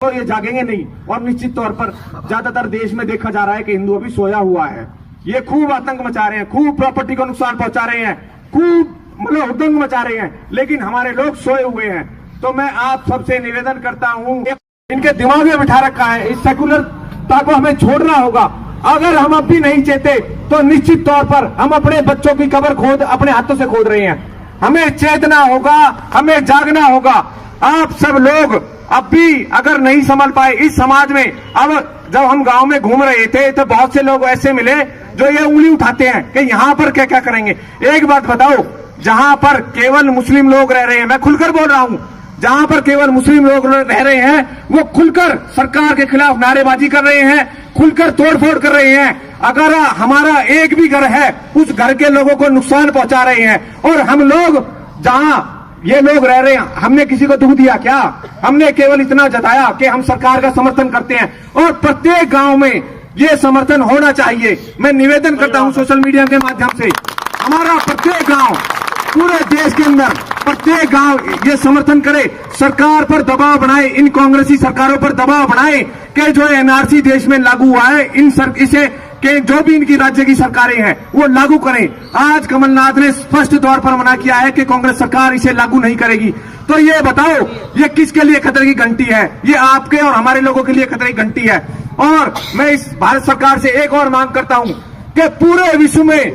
और ये जागेंगे नहीं। और निश्चित तौर पर ज्यादातर देश में देखा जा रहा है कि हिंदू अभी सोया हुआ है। ये खूब आतंक मचा रहे हैं, खूब प्रॉपर्टी को नुकसान पहुंचा रहे हैं, खूब मतलब हुदंग मचा रहे हैं, लेकिन हमारे लोग सोए हुए हैं। तो मैं आप सबसे निवेदन करता हूं, इनके दिमाग में बिठा रखा है, इस सेकुलरता को हमें छोड़ना होगा। अगर हम अब भी नहीं चेते तो निश्चित तौर पर हम अपने बच्चों की कब्र खोद अपने हाथों से खोद रहे हैं। हमें चेतना होगा, हमें जागना होगा। आप सब लोग अब भी अगर नहीं संभल पाए इस समाज में, अब जब हम गांव में घूम रहे थे तो बहुत से लोग ऐसे मिले जो ये उंगली उठाते हैं कि यहां पर क्या क्या करेंगे। एक बात बताओ, जहां पर केवल मुस्लिम लोग रह रहे हैं, मैं खुलकर बोल रहा हूं, जहां पर केवल मुस्लिम लोग रह रहे हैं वो खुलकर सरकार के खिलाफ नारेबाजी कर रहे हैं, खुलकर तोड़फोड़ कर रहे हैं। अगर हमारा एक भी घर है उस घर के लोगों को नुकसान पहुंचा रहे हैं। और हम लोग जहां ये लोग रह रहे हैं, हमने किसी को दुख दिया क्या? हमने केवल इतना जताया कि हम सरकार का समर्थन करते हैं और प्रत्येक गांव में ये समर्थन होना चाहिए। मैं निवेदन करता हूं सोशल मीडिया के माध्यम से, हमारा प्रत्येक गांव पूरे देश के अंदर प्रत्येक गांव ये समर्थन करे, सरकार पर दबाव बनाए, इन कांग्रेसी सरकारों पर दबाव बनाए कि जो एनआरसी देश में लागू हुआ है इसे कि जो भी इनकी राज्य की सरकारें हैं वो लागू करें। आज कमलनाथ ने स्पष्ट तौर पर मना किया है कि कांग्रेस सरकार इसे लागू नहीं करेगी। तो ये बताओ, ये किसके लिए खतरे की घंटी है? ये आपके और हमारे लोगों के लिए खतरे की घंटी है। और मैं इस भारत सरकार से एक और मांग करता हूं कि पूरे विश्व में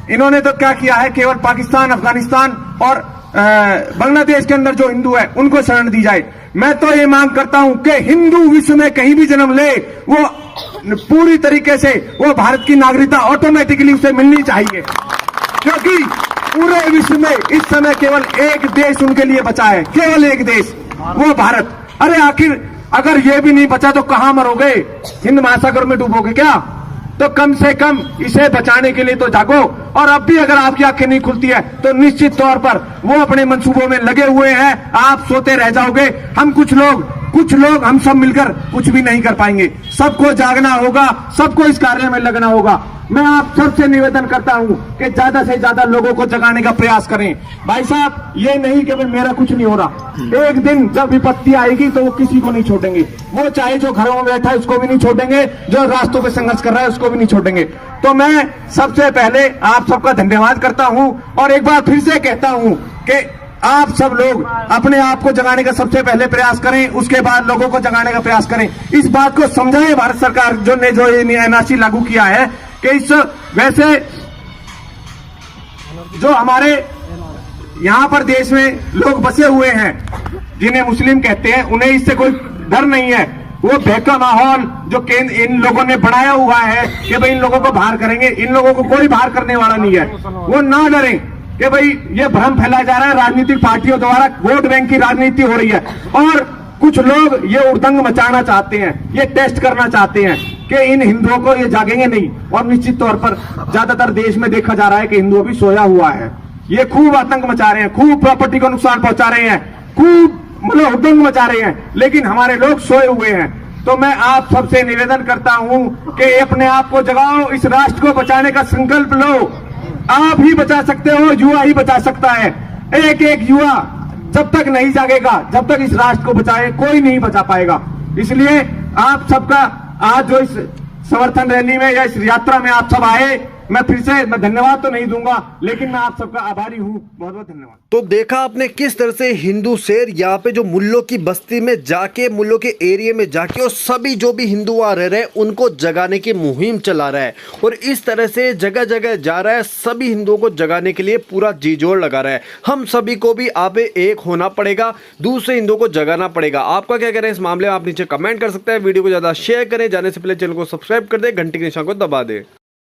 इन्होंने तो क्या किया है, केवल पाकिस्तान, अफगानिस्तान और बांग्लादेश के अंदर जो हिंदू है उनको शरण दी जाए। मैं तो ये मांग करता हूं कि हिंदू विश्व में कहीं भी जन्म ले, वो पूरी तरीके से वो भारत की नागरिकता ऑटोमेटिकली उसे मिलनी चाहिए, क्योंकि पूरे विश्व में इस समय केवल एक देश उनके लिए बचा है, केवल एक देश, वो भारत। अरे आखिर अगर ये भी नहीं बचा तो कहां मरोगे? हिंद महासागर में डूबोगे क्या? तो कम से कम इसे बचाने के लिए तो जागो। और अब भी अगर आपकी आंखें नहीं खुलती है तो निश्चित तौर पर वो अपने मंसूबों में लगे हुए हैं, आप सोते रह जाओगे। हम कुछ लोग हम सब मिलकर कुछ भी नहीं कर पाएंगे। सबको जागना होगा, सबको इस कार्य में लगना होगा। मैं आप सबसे निवेदन करता हूं कि ज्यादा से ज्यादा लोगों को जगाने का प्रयास करें। भाई साहब, ये नहीं कि मेरा कुछ नहीं हो रहा, एक दिन जब विपत्ति आएगी तो वो किसी को नहीं छोड़ेंगे। वो चाहे जो घरों में बैठा है उसको भी नहीं छोड़ेंगे, जो रास्तों पे संघर्ष कर रहा है उसको भी नहीं छोड़ेंगे। तो मैं सबसे पहले आप सबका धन्यवाद करता हूं और एक बार फिर से कहता हूं कि आप सब लोग अपने आप को जगाने का सबसे पहले प्रयास करें, उसके बाद लोगों को जगाने का प्रयास करें। इस बात को समझाएं भारत सरकार जो एनआरसी लागू किया है कि इस वैसे जो हमारे यहाँ पर देश में लोग बसे हुए हैं जिन्हें मुस्लिम कहते हैं, उन्हें इससे कोई डर नहीं है। वो भय का माहौल जो इन लोगों ने बनाया हुआ है कि भाई इन लोगों को बाहर करेंगे, इन लोगों को कोई बाहर करने वाला नहीं है। वो ना डरें कि भाई ये भ्रम फैलाया जा रहा है, राजनीतिक पार्टियों द्वारा वोट बैंक की राजनीति हो रही है और कुछ लोग ये उड़दंग मचाना चाहते हैं, ये टेस्ट करना चाहते हैं कि इन हिंदुओं को ये जागेंगे नहीं। और निश्चित तौर पर ज्यादातर देश में देखा जा रहा है कि हिंदू अभी सोया हुआ है। ये खूब आतंक मचा रहे हैं, खूब प्रॉपर्टी को नुकसान पहुंचा रहे हैं, खूब मतलब हुदंग मचा रहे हैं, लेकिन हमारे लोग सोए हुए हैं। तो मैं आप सबसे निवेदन करता हूं कि अपने आप को जगाओ, इस राष्ट्र को बचाने का संकल्प लो। आप ही बचा सकते हो, युवा ही बचा सकता है। एक एक युवा जब तक नहीं जागेगा, जब तक इस राष्ट्र को बचाए कोई नहीं बचा पाएगा। इसलिए आप सबका आज जो इस समर्थन रैली में या इस यात्रा में आप सब आए, मैं फिर से धन्यवाद तो नहीं दूंगा, लेकिन मैं आप सबका आभारी हूं। बहुत बहुत धन्यवाद। तो देखा आपने किस तरह से हिंदू शेर यहाँ पे जो मुल्लों की बस्ती में जाके, मुल्लों के एरिया में जाके और सभी जो भी हिंदू वहाँ रह रहे हैं उनको जगाने की मुहिम चला रहा है और इस तरह से जगह जगह जा रहा है, सभी हिंदुओं को जगाने के लिए पूरा जी जोड़ लगा रहा है। हम सभी को भी आप एक होना पड़ेगा, दूसरे हिंदुओं को जगाना पड़ेगा। आपका क्या करें इस मामले में आप नीचे कमेंट कर सकते हैं। वीडियो को ज़्यादा शेयर करें, जाने से पहले चैनल को सब्सक्राइब कर दे, घंटी के निशान को दबा दे।